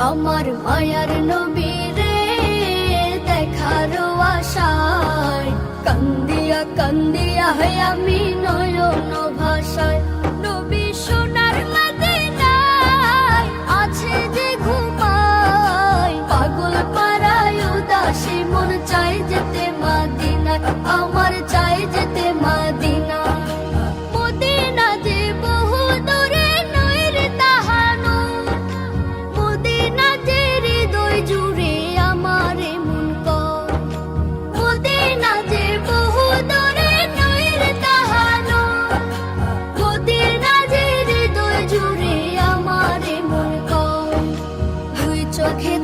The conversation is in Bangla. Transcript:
আমার মায়ার নবীরে দেখার আশায় কান্দিয়া কান্দিয়া আমি নয়ন ভাষায়। নবী সোনার মদিনায় আছে যে ঘুমায়, পাগল পাড়ায় উদাসী মন চাই যেতে মদিনায়, আমার চাই যেতে মদিনায়। মদিনা যে বহু দূরে নয় রে তাহানো, মদিনা যে হৃদয় জুড়ে আমার মন কয়। মদিনা যে বহু দূরে নয় রে তাহানো, মদিনা যে হৃদয় জুড়ে আমার মন কয়। দুই চোখে